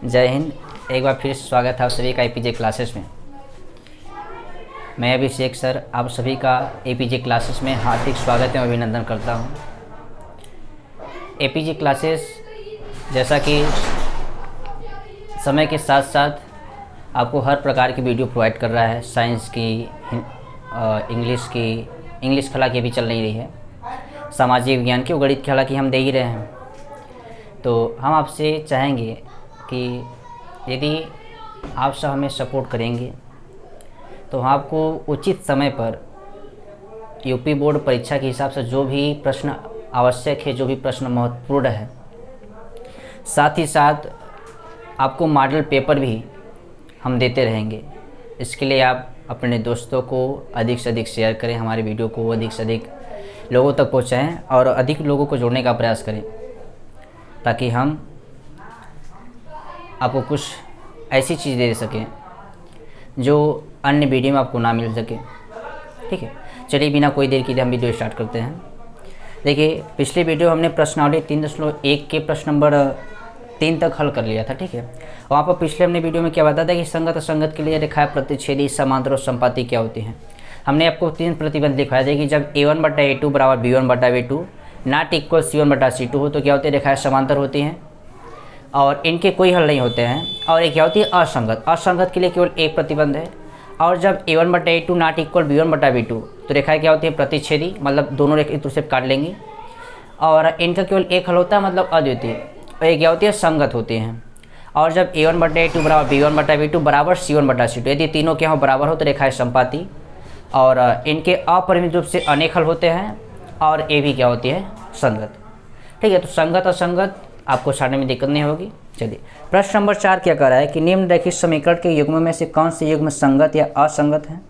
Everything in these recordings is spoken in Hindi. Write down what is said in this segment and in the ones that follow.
जय हिंद। एक बार फिर स्वागत है आप सभी का एपीजे क्लासेस में। मैं अभिषेक सर आप सभी का एपीजे क्लासेस में हार्दिक स्वागत एवं अभिनंदन करता हूं। एपीजे क्लासेस जैसा कि समय के साथ साथ आपको हर प्रकार की वीडियो प्रोवाइड कर रहा है। साइंस की, इंग्लिश की हालांकि अभी चल नहीं रही है, सामाजिक विज्ञान की, गणित की हालांकि हम दे ही रहे हैं। तो हम आपसे चाहेंगे कि यदि आप सब हमें सपोर्ट करेंगे तो हम आपको उचित समय पर यूपी बोर्ड परीक्षा के हिसाब से जो भी प्रश्न आवश्यक है, जो भी प्रश्न महत्वपूर्ण है, साथ ही साथ आपको मॉडल पेपर भी हम देते रहेंगे। इसके लिए आप अपने दोस्तों को अधिक से अधिक शेयर करें, हमारे वीडियो को अधिक से अधिक लोगों तक पहुंचाएं और अधिक लोगों को जोड़ने का प्रयास करें, ताकि हम आपको कुछ ऐसी चीज़ दे सकें जो अन्य वीडियो में आपको ना मिल सके। ठीक है, चलिए बिना कोई देर के लिए हम वीडियो स्टार्ट करते हैं। देखिए, पिछले वीडियो हमने प्रश्नावली 3.1 के प्रश्न नंबर 3 तक हल कर लिया था। ठीक है, वहाँ पर पिछले हमने वीडियो में क्या बताया था कि संगत असंगत के लिए रेखाएं प्रतिच्छेदी, समांतर और संपाती क्या होती हैं। हमने आपको 3 प्रतिबंध दिखाया था कि जब A1/A2 बराबर B1/B2 नॉट इक्वल C1/C2 हो तो क्या होती है, रेखाएं समांतर होती हैं और इनके कोई हल नहीं होते हैं। और एक क्या होती है, असंगत। असंगत के लिए केवल एक प्रतिबंध है। और जब A1/A2 नॉट इक्वल B1/B2 तो रेखाएं क्या होती है, प्रतिच्छेदी, मतलब दोनों रेखा एक दूसरे से काट लेंगी और इनका केवल एक हल होता है, मतलब अद्वितीय। और एक क्या होती है, संगत होती हैं। और जब A1/A2 बराबर B1/B2 बराबर C1/C2, यदि तीनों के यहाँ बराबर हो तो रेखाएं संपाती, और इनके अपरिमित रूप से अनेक हल होते हैं और ये भी क्या होती है, संगत। ठीक है, तो संगत असंगत आपको छाड़ने में दिक्कत नहीं होगी। चलिए, प्रश्न नंबर 4 क्या कह रहा है कि निम्नलिखित समीकरण के युग्म में से कौन से युग्म संगत या असंगत है।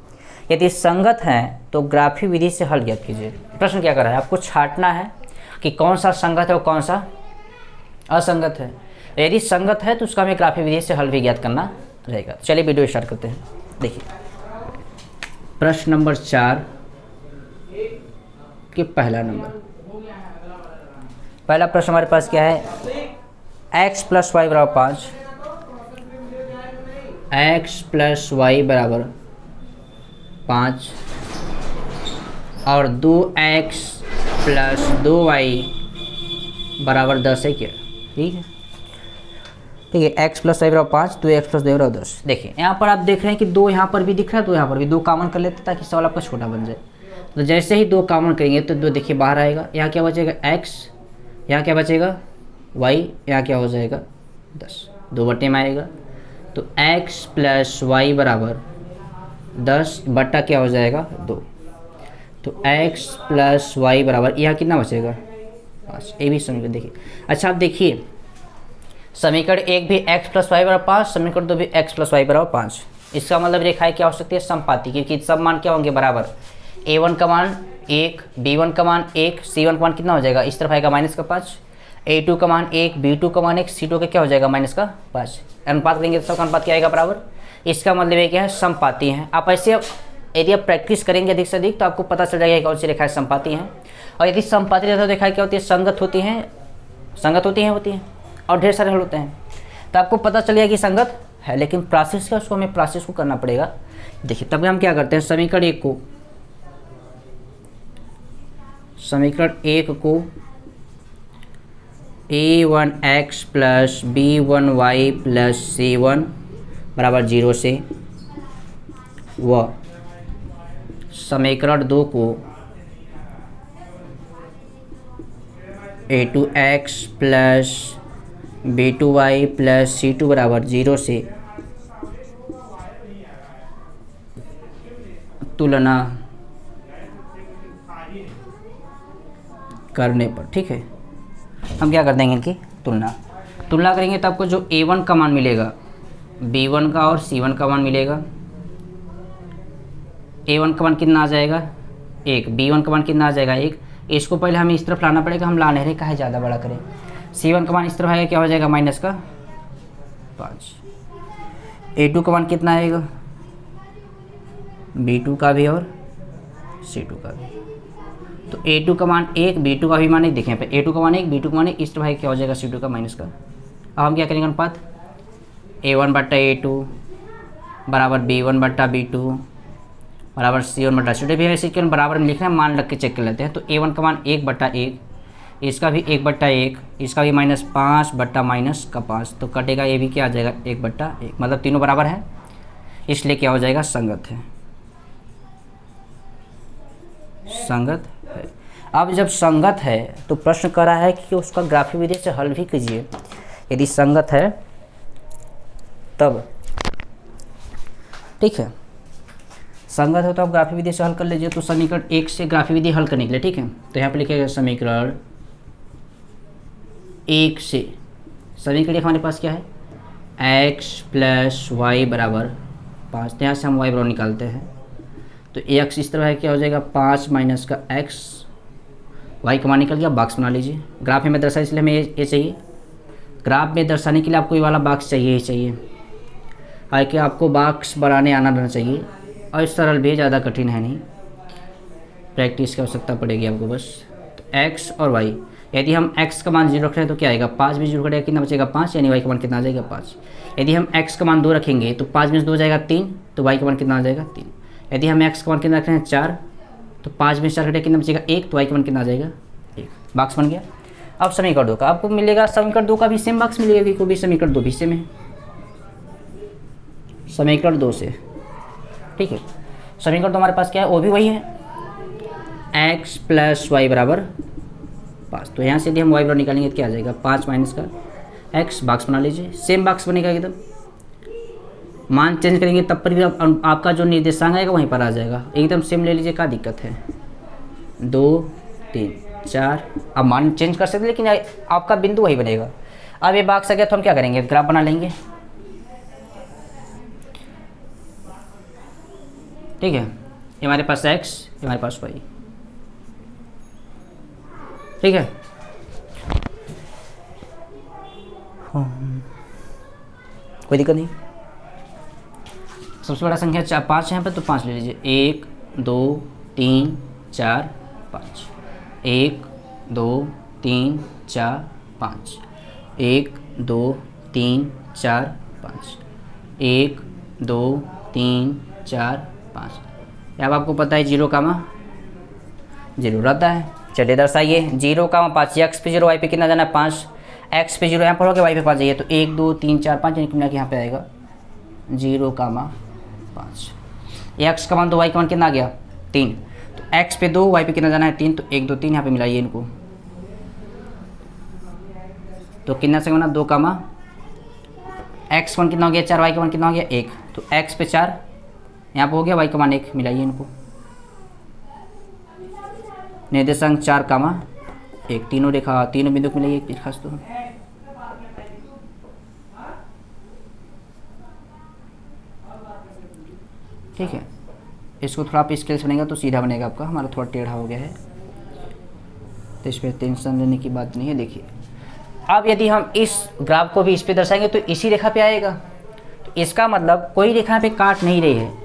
यदि संगत हैं तो ग्राफी विधि से हल ज्ञात कीजिए। प्रश्न क्या कर रहा है, आपको छांटना है कि कौन सा संगत है और कौन सा असंगत है। यदि संगत है तो उसका हमें ग्राफी विधि से हल भी ज्ञात करना रहेगा। चलिए वीडियो स्टार्ट करते हैं। देखिए, प्रश्न नंबर 4 के पहला प्रश्न हमारे पास क्या है, x + y = 5, x + y = 5 और 2x + 2y = 10 है क्या। ठीक है, x + y = 5, 2x + 2y = 10। देखिए, यहाँ पर आप देख रहे हैं कि 2 यहाँ पर भी दिख रहा है, 2 यहाँ पर भी। 2 कॉमन कर लेते ताकि सवाल आपका छोटा बन जाए। तो जैसे ही 2 कॉमन करेंगे तो 2 देखिए बाहर आएगा। यहाँ क्या बचेगा, x, यहाँ क्या बचेगा, y, यहाँ क्या हो जाएगा 10, 2 बटे में आएगा। तो x + y = 10 बटा क्या हो जाएगा 2। तो x + y = यहाँ कितना बचेगा 5। ये भी समीकरण देखिए। अच्छा, आप देखिए, समीकरण 1 भी x + y = 5, समीकरण 2 भी x + y = 5। इसका मतलब रेखाएं क्या हो सकती है, संपाती, क्योंकि सब मान क्या होंगे, बराबर। A1 का मान 1, B1 का मान 1, C1 का मान कितना हो जाएगा, इस तरफ आएगा -5, A2 का मान 1, B2 का मान 1, C2 का क्या हो जाएगा -5। अनुपात करेंगे तो सबका अनुपात क्या आएगा, बराबर। इसका मतलब ये क्या है, संपाती हैं। आप ऐसे यदि आप प्रैक्टिस करेंगे अधिक से अधिक तो आपको पता चल जाएगा कौन सी रेखाएं संपाती हैं। और यदि संपाती रहता है तो रेखाएं क्या होती है, संगत होती हैं और ढेर सारे हल होते हैं। तो आपको पता चल गया कि संगत है, लेकिन प्रोसेस का उसको हमें प्रोसेस को करना पड़ेगा। देखिए, तब हम क्या करते हैं, समीकरण 1 को A1x + B1y + C1 = 0 से, व समीकरण 2 को A2x + B2y + C2 = 0 से तुलना करने पर, ठीक है, हम क्या कर देंगे, इनकी तुलना करेंगे तो आपको जो A1 का मान मिलेगा, B1 का और C1 का मान मिलेगा। A1 का मान कितना आ जाएगा 1, B1 का मान कितना आ जाएगा 1। इसको पहले हमें इस तरफ लाना पड़ेगा, हम ला नहीं रहे, काहे ज़्यादा बड़ा करें। C1 का मान इस तरफ आएगा, क्या हो जाएगा -5। A2 का मान कितना आएगा, B2 का भी और C2 का भी। तो A2 का मान 1, B2 का भी मान 1, देखें पे A2 का मान 1, B2 का मान 1, इस तरह क्या हो जाएगा C2 का माइनस का। अब हम क्या करेंगे अनुपात, A1 बट्टा A2 बराबर B1 बट्टा B2 बराबर C1 बट्टा छोटे भी ऐसे क्यों बराबर में लिखना है, मान रख के चेक कर लेते हैं। तो A1 का मान 1 बट्टा 1, इसका भी 1 बट्टा 1, इसका भी -5 बट्टा -5, तो कटेगा ये भी क्या आ जाएगा 1 बट्टा 1, मतलब तीनों बराबर है, इसलिए क्या हो जाएगा संगत है, संगत है। अब जब संगत है तो प्रश्न कर रहा है कि उसका ग्राफीय विधि से हल भी कीजिए। यदि संगत है तब, ठीक है, संगत है तो आप ग्राफीय विधि से हल कर लीजिए। तो समीकरण 1 से ग्राफीय विधि हल करने के लिए, ठीक है, तो यहाँ पे लिखिएगा समीकरण 1 से, समीकरण हमारे पास क्या है, x + y बराबर 5, तो यहाँ से हम y बराबर निकालते हैं। तो x इस तरह है, क्या हो जाएगा 5 माइनस का x, y का मान निकल गया, बॉक्स बना लीजिए। ग्राफ में दर्शाए इसलिए हमें ये चाहिए, ग्राफ में दर्शाने के लिए आपको ये वाला बॉक्स चाहिए ही चाहिए, हालांकि आपको बॉक्स बनाने आना रहना चाहिए, और सरल भी, ज़्यादा कठिन है नहीं, प्रैक्टिस की आवश्यकता पड़ेगी आपको बस। तो x और y, यदि हम x का मान 0 रख रहे हैं तो क्या आएगा, 5 भी 0 करेगा, कितना बचेगा 5, यानी y का मान कितना आ जाएगा 5। यदि हम x का मान 2 रखेंगे तो 5 में से 2 जाएगा 3, तो y का मान कितना आ जाएगा 3। यदि हम x का मान कितना रख रहे हैं 4, तो 5 में से 4 कटेगा, कितना बचेगा 1, तो y का मान कितना आ जाएगा 1, बॉक्स बन गया। अब समीकरण 2 का आपको मिलेगा, समीकरण 2 का भी सेम बॉक्स मिलेगा, क्योंकि भी समीकरण 2 भी सेम है, समीकरण 2 से, ठीक है। समीकरण तो हमारे पास क्या है, वो भी वही है, x + y बराबर 5, तो यहाँ से यदि हम y बराबर निकालेंगे तो क्या आ जाएगा 5 माइनस का x, बॉक्स बना लीजिए, सेम बॉक्स बनेगा एकदम। मान चेंज करेंगे तब पर भी आपका जो निर्देशांक आएगा वहीं पर आ जाएगा, एकदम सेम ले लीजिए, क्या दिक्कत है, 2 3 4, अब मान चेंज कर सकते लेकिन आपका बिंदु वही बनेगा। अब ये बॉक्स आ गया तो हम क्या करेंगे, ग्राफ बना लेंगे, ठीक है, ये हमारे पास x, ये हमारे पास y, ठीक है। कोई दिक्कत नहीं, सबसे बड़ा संख्या 5 है यहाँ पे, तो 5 ले लीजिए, 1 2 3 4 5, 1 2 3 4 5, 1 2 3 4 5, 1 2 3 4 5। अब आपको पता है 0, 0 रहता है, चलिए दर्शाइए 0, 5, x पे 0, y पे कितना जाना है 5, x पे 0 यहाँ पर हो गया, y पे 5 जाइए, तो 1 2 3 4 5 यानी कि यहाँ पे आएगा 0, 5। x का मान 2, y का मान कितना आ गया 3, तो x पे 2, y पे कितना जाना है 3, तो 1 2 3 यहाँ पे मिलाइए इनको, तो कितना से बना 2, x का मान कितना हो गया 4, y का मान कितना हो गया 1, तो x पे 4 यहाँ पर हो गया, y का मान 1, मिलाइए इनको, निर्देशांक 4, 1, तीनों रेखा, तीनों बिंदु को मिलाइए एक खास, तो ठीक है। इसको थोड़ा आप स्केल से बनेगा तो सीधा बनेगा आपका, हमारा थोड़ा टेढ़ा हो गया है, तो इस पर टेंशन लेने की बात नहीं है। देखिए अब यदि हम इस ग्राफ को भी इस पे दर्शाएंगे तो इसी रेखा पे आएगा, तो इसका मतलब कोई रेखा पे काट नहीं रही है,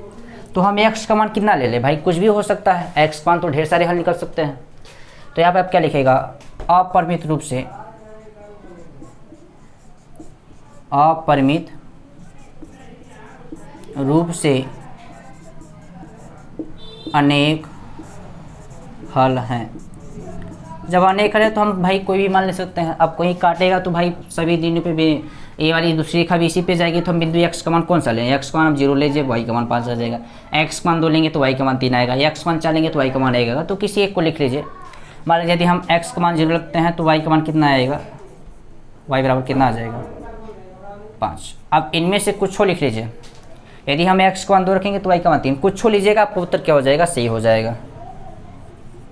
तो हम x का मान कितना ले लें भाई, कुछ भी हो सकता है, x का मान तो ढेर सारे हल निकल सकते हैं। तो यहाँ पे आप क्या लिखेगा, अपरिमित रूप से, अपरिमित रूप से अनेक हल हैं। जब अनेक हल है तो हम भाई कोई भी मान ले सकते हैं। अब कोई काटेगा तो भाई सभी दिनों पे भी ये वाली दूसरी रेखा भी इसी पे जाएगी, तो हम बिंदु x का मान कौन सा लें, x का मान हम 0 लीजिए, y का मान 5 आ जाएगा, x का मान 2 लेंगे तो y का मान 3 आएगा, x का मान 4 लेंगे तो y का मान आएगा। तो किसी एक को लिख लीजिए, मान लीजिए यदि हम x का मान 0 रखते हैं तो y का मान कितना आएगा, y बराबर कितना आ जाएगा 5। अब इनमें से कुछ लिख लीजिए, यदि हम x का मान 2 रखेंगे तो y का मान 3, कुछ लीजिएगा, आपको उत्तर क्या हो जाएगा, सही हो जाएगा।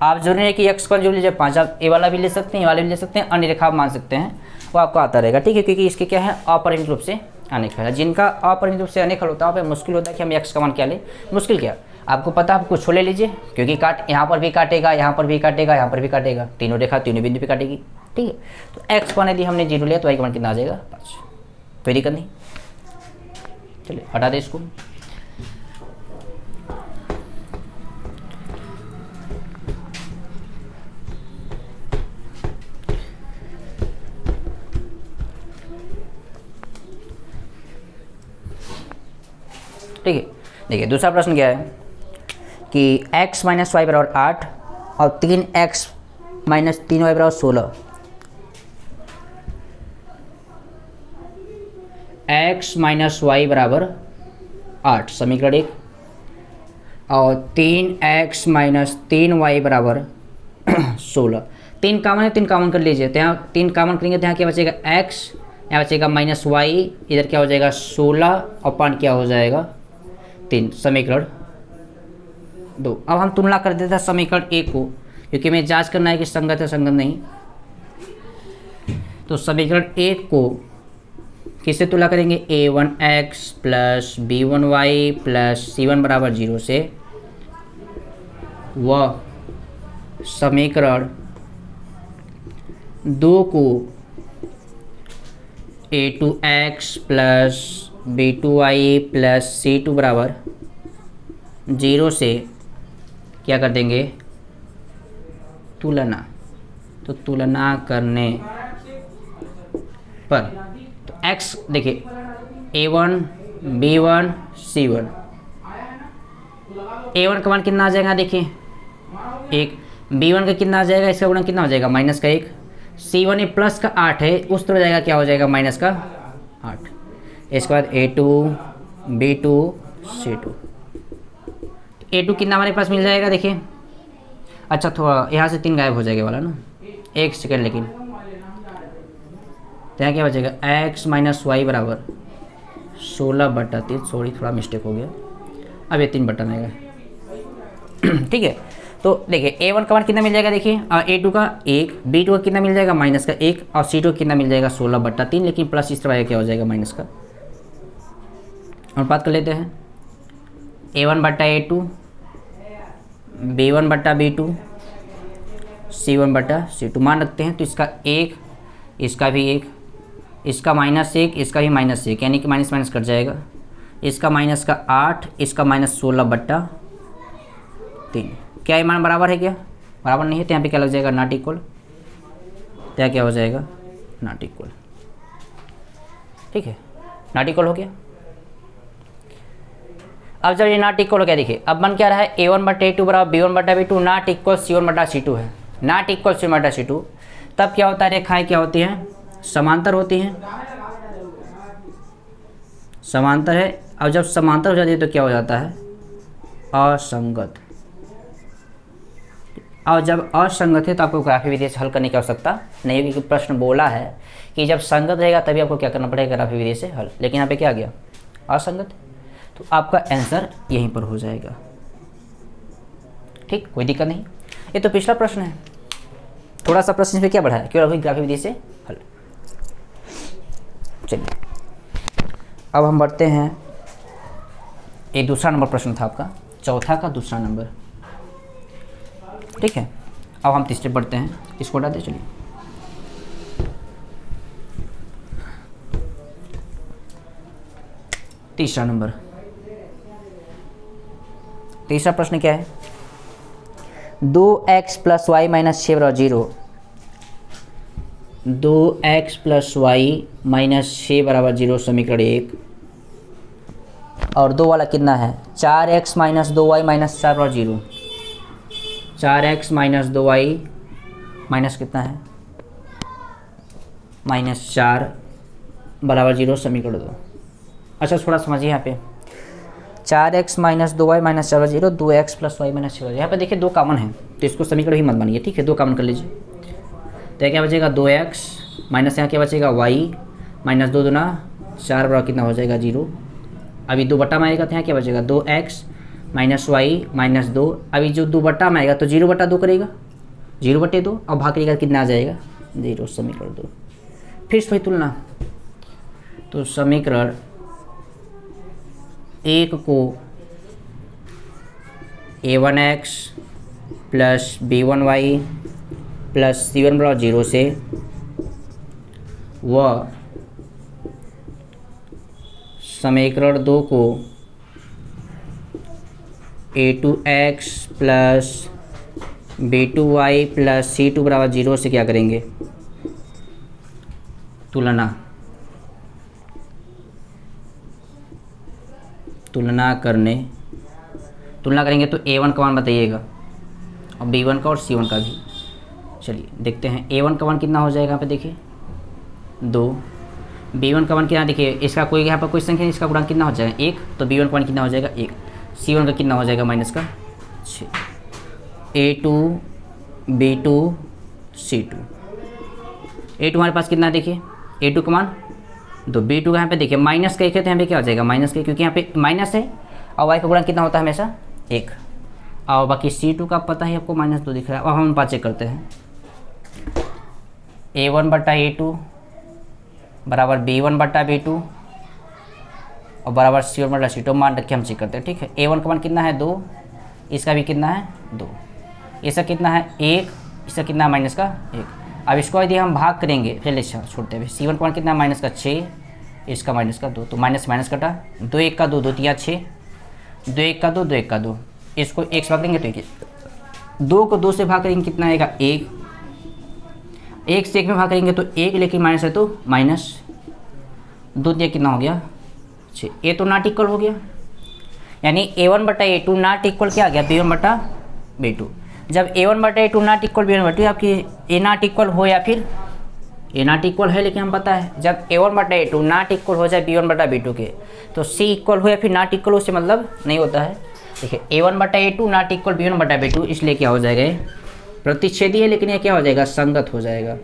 आप जरूरी है कि x का जो लीजिए 5, आप ये वाला भी ले सकते हैं, ये वाला भी ले सकते हैं, अन्य रेखा मान सकते हैं, वो आपको आता रहेगा, ठीक है, क्योंकि इसके क्या है अपरिमित रूप से अनेक हल। जिनका अपरिमित रूप से अनेक हल होता है वहाँ मुश्किल होता है कि हम x का मान क्या लें, मुश्किल क्या, आपको पता है, आप कुछ ले लीजिए, क्योंकि काट यहाँ पर भी काटेगा, यहाँ पर भी काटेगा, यहाँ पर भी काटेगा, तीनों रेखा तीनों बिंदु पे काटेगी, ठीक है। तो x का मान यदि हमने 0 लिया तो y का मान कितना आ जाएगा 5, कोई दिक्कत नहीं। चलिए हटा दे इसको। ठीक है। देखिए दूसरा प्रश्न क्या है कि x माइनस वाई बराबर 8 और 3x माइनस 3y बराबर 16। x माइनस वाई बराबर 8 समीकरण 1 और 3x माइनस 3y बराबर 16। 3 कॉमन है, 3 कॉमन कर लीजिए। तो यहाँ 3 कॉमन करेंगे तो यहाँ क्या बचेगा x, यहाँ बचेगा माइनस वाई, इधर क्या हो जाएगा 16 और पान क्या हो जाएगा 3, समीकरण 2। अब हम तुलना कर देते हैं समीकरण 1 को, क्योंकि हमें जांच करना है कि संगत है संगत नहीं। तो समीकरण 1 को किससे तुलना करेंगे, a1x plus b1y plus c1 बराबर 0 से, व समीकरण 2 को a2x plus b2y plus c2 बराबर 0 से क्या कर देंगे, तुलना। तो तुलना करने पर तो x देखिए a1 b1 c1, a1 का मान कितना आ जाएगा, देखिए 1, b1 का कितना आ जाएगा, इसका गुणन कितना हो जाएगा माइनस का 1, c1 ये प्लस का 8 है, उस तरह जाएगा क्या हो जाएगा माइनस का 8। इसके बाद a2 b2 c2, a2 कितना हमारे पास मिल जाएगा, देखिए अच्छा थोड़ा यहाँ से 3 गायब हो जाएगा वाला ना, 1 सेकेंड। लेकिन तो यहाँ क्या बचेगा x माइनस वाई बराबर 16/3, सॉरी थोड़ा मिस्टेक हो गया, अब ये 3 बटन आएगा। ठीक है। तो देखिए a1 का मान कितना मिल जाएगा, देखिए a2 का 1, b2 का कितना मिल जाएगा माइनस का 1 और c2 का कितना मिल जाएगा 16/3, लेकिन प्लस इस तरह क्या हो जाएगा माइनस का। और बात कर लेते हैं a1/a2 b1/b2 c1/c2 मान रखते हैं। तो इसका 1, इसका भी 1, इसका -1, इसका भी -1, यानी कि माइनस माइनस कट जाएगा। इसका माइनस का 8, इसका माइनस 16/3। क्या ये मान बराबर है, क्या बराबर नहीं है, तो यहाँ पे क्या लग जाएगा नॉट इक्वल। तो यहाँ क्या हो जाएगा नॉट इक्वल। ठीक है, नॉट इक्वल हो गया। अब जब ये नॉट इक्वल हो गया, देखिए अब बन क्या रहा है a1/a2 बराबर b1/b2 नॉट इक्वल c1/c2 है, नॉट इक्वल c1/c2। तब क्या होता है, रेखाएं क्या होती हैं, समांतर होती हैं, समांतर है। अब जब समांतर हो जाती है तो क्या हो जाता है असंगत। और जब असंगत है तो आपको ग्राफी विधि से हल करने की आवश्यकता नहीं होगी, क्योंकि प्रश्न बोला है कि जब संगत रहेगा तभी आपको क्या करना पड़ेगा, ग्राफी विधि से हल। लेकिन यहाँ पे क्या आ गया असंगत, तो आपका आंसर यहीं पर हो जाएगा। ठीक, कोई दिक्कत नहीं। ये तो पिछला प्रश्न है, थोड़ा सा प्रश्न पे क्या बढ़ा है, क्यों ग्राफी विधि से हल। चलिए अब हम बढ़ते हैं, ये दूसरा नंबर प्रश्न था आपका, चौथा का दूसरा नंबर। ठीक है, अब हम तीसरे बढ़ते हैं, इसको हटा दे। चलिए तीसरा नंबर, तीसरा प्रश्न क्या है, 2x प्लस वाई माइनस 6 बराबर 0, 2x प्लस वाई माइनस 6 बराबर 0 समीकरण 1। और 2 वाला कितना है 4x माइनस 2y माइनस 4 बराबर 0, 4x माइनस 2y माइनस कितना है -4 बराबर 0 समीकरण 2। अच्छा थोड़ा समझिए यहाँ पे, 4x माइनस 2y माइनस 4 बराबर 0, 2x प्लस वाई माइनस 6। यहाँ पे देखिए 2 कॉमन है तो इसको समीकरण ही मत बनिए। ठीक है, 2 कॉमन कर लीजिए, तो क्या बचेगा 2x माइनस यहाँ क्या बचेगा y माइनस 2 दूना 4 बराबर कितना हो जाएगा 0। अभी 2 बटा में आएगा तो यहाँ क्या बचेगा 2x माइनस वाई माइनस 2। अभी जो 2 बटा में आएगा तो 0/2 करेगा, 0/2 और भाग करेगा कितना आ जाएगा 0 समीकरण 2। फिर से तुलना, तो समीकरण 1 को a1x plus b1y plus c1 बराबर 0 से, व समीकरण 2 को a2x plus b2y plus c2 बराबर 0 से क्या करेंगे तुलना। तुलना करेंगे तो A1 का मान बताइएगा और B1 का और C1 का भी। चलिए देखते हैं A1 का मान कितना हो जाएगा यहाँ पे देखिए 2, B1 का मान कितना देखिए इसका कोई यहाँ पर कोई संख्या नहीं, इसका गुणांक कितना हो जाएगा 1, तो B1 का मान कितना हो जाएगा 1, C1 का कितना हो जाएगा माइनस का 6, A2 B2 C2। A2 हमारे पास कितना है देखिए A2 का मान 2, B2 का यहाँ पे देखिए माइनस का 1 है तो यहाँ पे क्या हो जाएगा माइनस का, क्योंकि यहाँ पे माइनस है और y का गुणांक कितना होता है हमेशा 1, और बाकी C2 का पता है आपको -2 दिख रहा है। अब हम बात चेक करते हैं A1 बटा A2 बराबर B1 बटा B2 और बराबर C1 बटा C2 मान रख के हम चेक करते हैं। ठीक है, A1 का मान कितना है 2, इसका भी कितना है 2, इसका कितना है 1, इसका कितना है माइनस का 1। अब इसको यदि हम भाग करेंगे, चलिए छोड़ते हैं, C1 का मान कितना है माइनस का 6, इसका माइनस का 2, तो माइनस माइनस कटा 2 1 का 2, 2 3 6, 2 1 का 2, 2 1 का 2, इसको 1 से भाग देंगे तो 2 को 2 से भाग करेंगे कितना आएगा 1, 1 से 1 में भाग करेंगे तो 1, लेकिन माइनस है तो माइनस 2 दिया कितना हो गया 6, ये तो नॉट इक्वल हो गया, यानी A1 बटा A2 नॉट इक्वल क्या आ गया B1 बटा B2। जब A1 बटा A2 नॉट इक्वल B1 बटा आपकी A नॉट इक्वल हो या फिर A नॉट इक्वल है, लेकिन हम पता है जब A1 बटा A2 नॉट इक्वल हो जाए B1 बटा B2 के तो C इक्वल हो या फिर नॉट इक्वल हो से मतलब नहीं होता है। देखिए A1 बटा A2 नॉट इक्वल B1 बटा B2, इसलिए क्या हो जाएगा ये प्रतिच्छेदी है, लेकिन ये क्या हो जाएगा संगत हो जाएगा।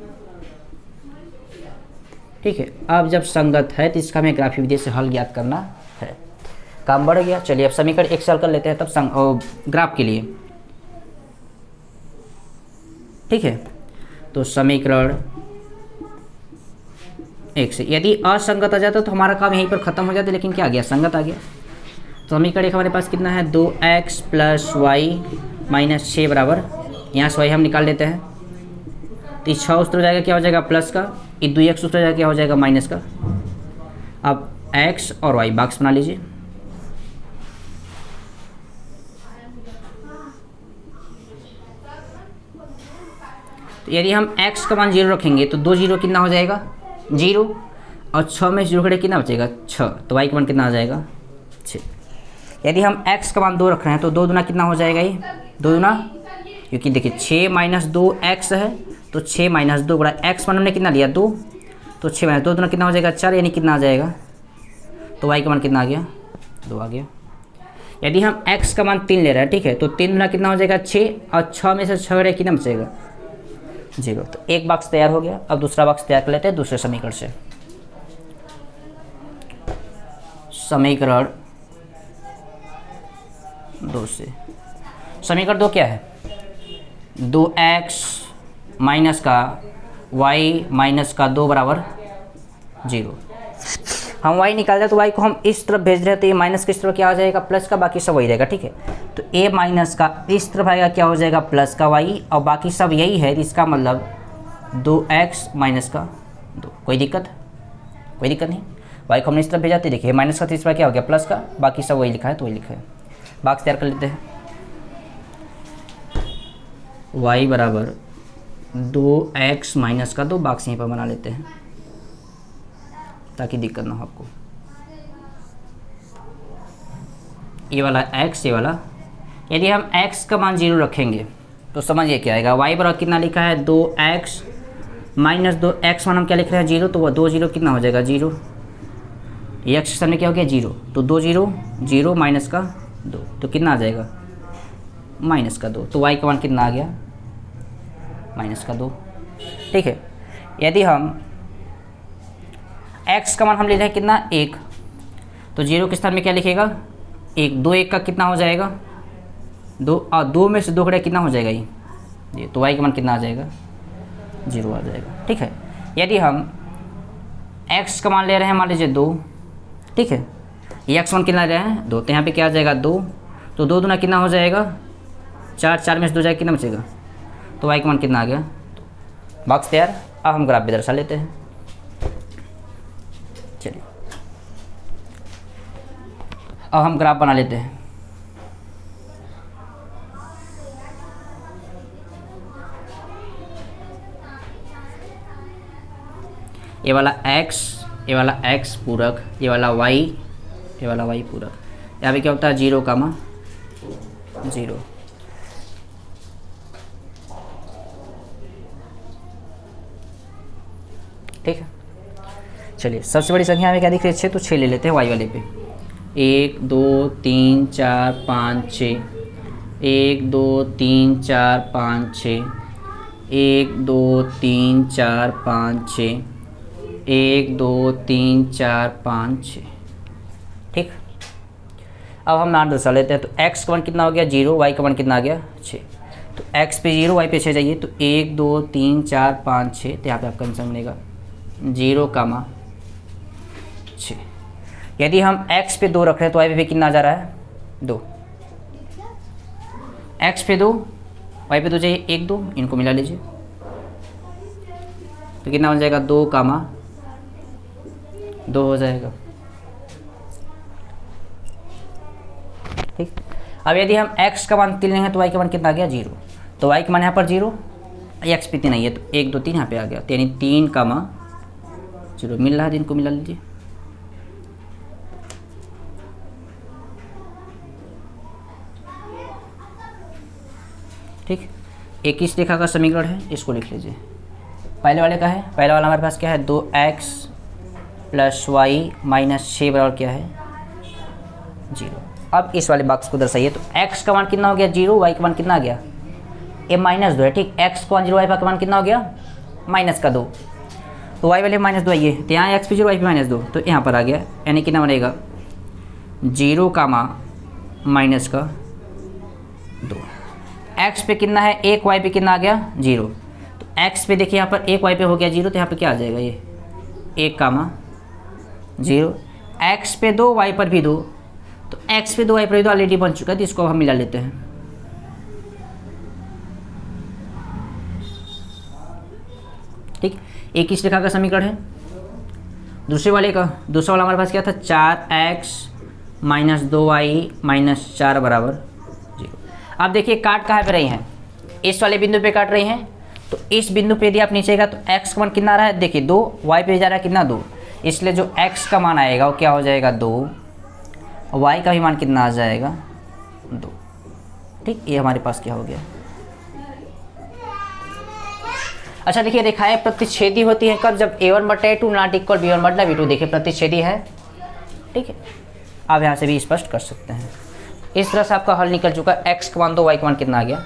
ठीक है, अब जब संगत है तो इसका हमें ग्राफी विधि से हल ज्ञात करना है। काम बढ़ गया। चलिए अब समीकरण 1 से हल कर लेते हैं तब ग्राफ के लिए। ठीक है, तो समीकरण 1 से यदि असंगत आ जाता तो हमारा काम यहीं पर ख़त्म हो जाता, लेकिन क्या आ गया संगत आ गया। तो समीकरण 1 हमारे पास कितना है 2x प्लस वाई माइनस 6 बराबर, यहाँ से y हम निकाल लेते हैं तो 6 उस तरह जाएगा क्या हो जाएगा प्लस का, ये 2x उस तरह जाएगा क्या हो जाएगा माइनस का। अब x और y बॉक्स बना लीजिए। तो यदि हम x का मान 0 रखेंगे तो 2 0 कितना हो जाएगा 0, और 6 में 0 खड़े कितना बचेगा 6, तो y का मान कितना आ जाएगा 6। यदि हम x का मान 2 रख रहे हैं तो 2 दूना कितना हो जाएगा, ये 2 दूना, क्योंकि देखिए 6 माइनस 2x है तो 6 माइनस 2 बड़ा x मान हमने कितना लिया 2, तो 6 माइनस 2 दूना कितना हो जाएगा 4, यानी कितना आ जाएगा, तो y का मान कितना आ गया 2 आ गया। यदि हम x का मान 3 ले रहे हैं, ठीक है, तो 3 दूना कितना हो जाएगा 6, और 6 में से 6 रहे कितना बचेगा 0। तो एक बॉक्स तैयार हो गया। अब दूसरा बॉक्स तैयार कर लेते हैं दूसरे समीकरण से। समीकरण 2 से, समीकरण 2 क्या है 2x माइनस का y माइनस का 2 बराबर 0। हम y निकाल रहे तो y को हम इस तरफ भेज रहे हैं तो ये माइनस किस तरफ क्या आ जाएगा प्लस का, बाकी सब वही रहेगा। ठीक है, तो a माइनस का इस तरफ आएगा क्या हो जाएगा प्लस का y, और बाकी सब यही है, इसका मतलब 2x माइनस का 2। कोई दिक्कत नहीं, y को हमने इस तरफ भेजा, देखिए माइनस का तीसरा क्या हो गया प्लस का, बाकी सब वही लिखा है तो वही लिखा है। बॉक्स तैयार कर लेते हैं। y बराबर 2x माइनस का 2, बॉक्स यहीं पर बना लेते हैं ताकि दिक्कत ना हो आपको। ये वाला x, ये वाला, यदि हम x का मान 0 रखेंगे तो समझिए क्या आएगा, y बराबर कितना लिखा है 2x माइनस 2, x मान हम क्या लिख रहे हैं 0, तो वह 2 0 कितना हो जाएगा 0, ये x के सामने क्या हो गया 0, तो 2 0 0 माइनस का 2, तो कितना आ जाएगा माइनस का 2, तो y का मान कितना आ गया माइनस का 2। ठीक है, यदि हम x का मान हम ले रहे हैं कितना 1, तो 0 के स्थान में क्या लिखेगा 1, 2 1 का कितना हो जाएगा 2, और 2 में से 2 खड़े कितना हो जाएगा ये, तो y का मान कितना आ जाएगा 0 आ जाएगा। ठीक है, यदि हम x का मान ले रहे हैं मान लीजिए 2, ठीक है, ये x मान कितना ले रहे हैं 2, तो यहाँ पे क्या आ जाएगा 2, तो 2 दूना कितना हो जाएगा 4, 4 में से 2 जाएगा कितना बचेगा, तो y का मान कितना आ गया। बॉक्स तैयार। अब हम ग्राफ भी दर्शा लेते हैं। चलिए अब हम ग्राफ बना लेते हैं। ये वाला x, ये वाला x पूरक, ये वाला y, ये वाला y पूरक, यहाँ पे क्या होता है 0, 0। ठीक है, चलिए सबसे बड़ी संख्या हमें क्या दिख रही है 6, तो 6 ले लेते हैं वाई वाले पे। 1 2 3 4 5 6, 1 2 3 4 5 6, 1 2 3 4 5 6, 1 2 3 4 5 6। ठीक, अब हम मान दर्शा लेते हैं। तो x का मान कितना हो गया 0, y का मान कितना आ गया 6। तो x पे 0, y पे 6 चाहिए, तो 1 2 3 4 5 6, तो यहाँ पे आपका आंसर बनेगा 0, 6। यदि हम x पे 2 रख रहे हैं तो y पे कितना आ जा रहा है 2। x पे 2, y पे 2 चाहिए, 1 2, इनको मिला लीजिए, तो कितना बन जाएगा 2, 2 हो जाएगा। ठीक, अब यदि हम x का मान 3 लेंगे तो y का मान कितना आ गया 0। तो y का मान यहाँ पर 0, x पे 3 नहीं है, तो 1 2 3 यहाँ पे आ गया, तो यानी 3, 0 मिल रहा है, जिनको मिला लीजिए। ठीक, 21 रेखा का समीकरण है, इसको लिख लीजिए। पहले वाले का है, पहले वाला हमारे पास क्या है 2x + y - 6 बराबर क्या है 0। अब इस वाले बॉक्स को दर्शाइए। तो x का मान कितना हो गया 0, y का मान कितना आ गया -2 है। ठीक, x का मान 0, y का मान कितना हो गया -2, तो y वाले -2 आइए, तो यहाँ x पे 0, y पे -2, तो यहाँ पर आ गया, यानी कितना बनेगा 0, -2। x पे कितना है 1, y पे कितना आ गया 0। तो x पे देखिए यहाँ पर 1, y पे हो गया 0, तो यहाँ पे क्या आ जाएगा ये 1, 0। x पे 2, y पर भी 2, तो x पे 2, y पर भी 2 ऑलरेडी बन चुका है, तो इसको हम मिला लेते हैं। ठीक, 21 रेखा का समीकरण है। दूसरा वाला हमारे पास क्या था 4x - 2y - 4 बराबर 0। अब देखिए काट कहाँ पे रही हैं, इस वाले बिंदु पे काट रही हैं। तो इस बिंदु पे यदि आप नीचे का, तो x का मान कितना आ रहा है देखिए 2, y पे जा रहा है कितना 2, इसलिए जो x का मान आएगा वो क्या हो जाएगा 2, y का भी मान कितना आ जाएगा 2। ठीक, ये हमारे पास क्या हो गया। अच्छा देखिए, रेखाएं प्रतिच्छेदी होती हैं कब, जब a1/a2 ≠ b1/b2। देखिए प्रतिच्छेदी है। ठीक है, आप यहाँ से भी स्पष्ट कर सकते हैं। इस तरह से आपका हल निकल चुका है। x का मान 2, y का मान कितना आ गया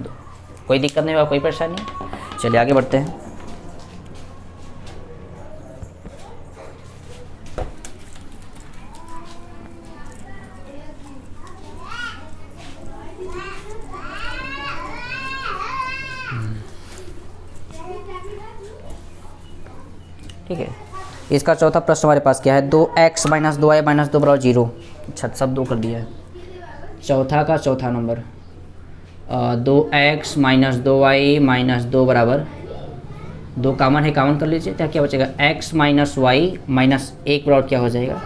2। कोई दिक्कत नहीं होगा, कोई परेशानी नहीं। चलिए आगे बढ़ते हैं। ठीक है, इसका चौथा प्रश्न हमारे पास क्या है 2x - 2y - 2 बराबर 0। अच्छा, सब 2 कर दिया है। चौथा का चौथा नंबर 2x - 2y - 2 बराबर 2 कॉमन है, कॉमन कर लीजिए, तो क्या बचेगा x - y - 1 बराबर क्या हो जाएगा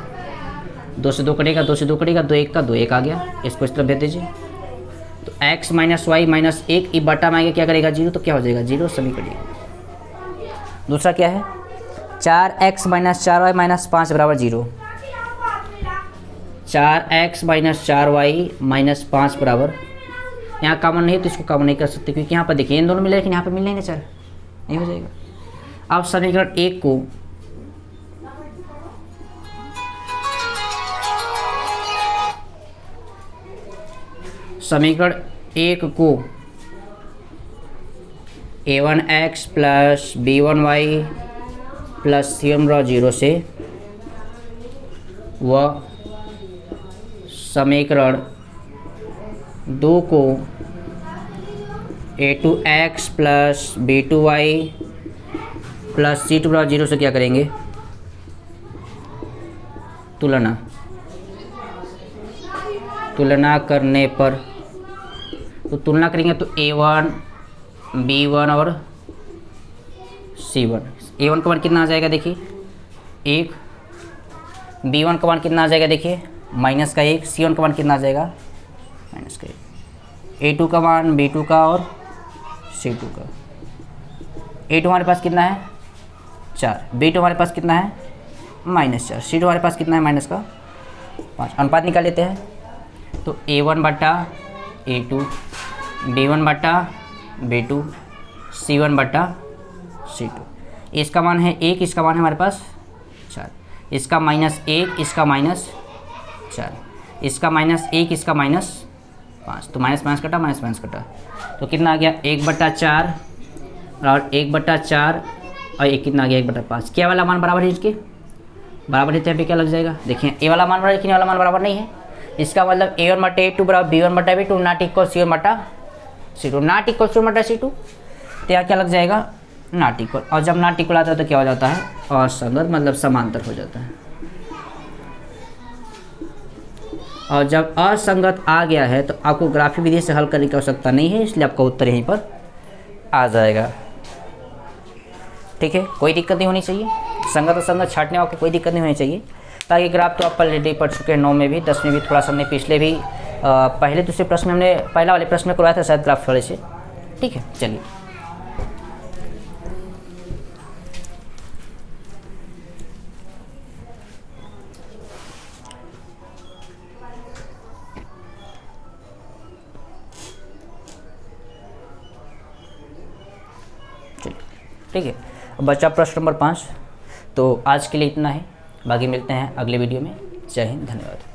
2 से 2 कटेगा, 2 से 2 कटेगा, 2 1 का 2 1 आ गया। इसको इस तरफ भेज दीजिए। तो x - y - 1 ये बटा में आएगा, क्या करेगा 0, तो क्या हो जाएगा 0 सभी कटेगा। दूसरा क्या है 4x - 4y - 5 बराबर 0। 4x - 4y - 5 बराबर, यहाँ कॉमन नहीं है तो इसको कॉमन नहीं कर सकते, क्योंकि यहाँ पर देखिए इन दोनों मिले, लेकिन यहाँ पर मिल नहीं ना 4, नहीं हो जाएगा। अब समीकरण 1 को a1x + b1y + c1 बराबर 0 से व समीकरण 2 को a2x + b2y + c2 बराबर 0 से क्या करेंगे तुलना करने पर, तो तुलना करेंगे तो a1 b1 और c1। a1 का मान कितना आ जाएगा देखिए 1, b1 का मान कितना आ जाएगा देखिए -1, c1 का मान कितना आ जाएगा -1, a2 का मान b2 का और c2 का। a2 हमारे पास कितना है 4, b2 हमारे पास कितना है -4, c2 हमारे पास कितना है 5। अनुपात निकाल लेते हैं तो A1 बटा A2, B1 बटा B2, C1 बटा C2। इसका मान है 1, इसका मान है हमारे पास 4, इसका -1, इसका -4, इसका -1, इसका -5, तो माइनस कटा, माइनस कटा, तो कितना आ गया 1/4 और 1/4 और एक कितना आ गया 1/5। क्या वाला मान बराबर है इसके? बराबर है, तो यहाँ पे क्या लग जाएगा? देखिए ए वाला मान बराबर, लेकिन वाला मान बराबर नहीं है। इसका मतलब A1 बटा A2 बराबर B1 बटा B2 नॉट इक्वल C1 बटा C2, नॉट इक्वल C1 बटा C2। तो यहाँ क्या लग जाएगा? Not equal. और जब नॉट इक्वल आता है तो क्या हो जाता है? असंगत, मतलब समांतर हो जाता है। और जब असंगत आ गया है तो आपको ग्राफिक विधि से हल करने की आवश्यकता नहीं है, इसलिए आपका उत्तर यहीं पर आ जाएगा। ठीक है, कोई दिक्कत नहीं होनी चाहिए, संगत असंगत छांटने में आपको कोई दिक्कत नहीं होनी चाहिए। ताकि ग्राफ तो आप ऑलरेडी पढ़ चुके हैं, 9 में भी 10 में भी, थोड़ा सा हमने पिछले भी पहले दूसरे प्रश्न में हमने पहला वाले प्रश्न में करवाया था शायद ग्राफ वाले से। ठीक है, चलिए ठीक है। अब बचा प्रश्न नंबर 5। तो आज के लिए इतना है, बाकी मिलते हैं अगले वीडियो में। जय हिंद, धन्यवाद।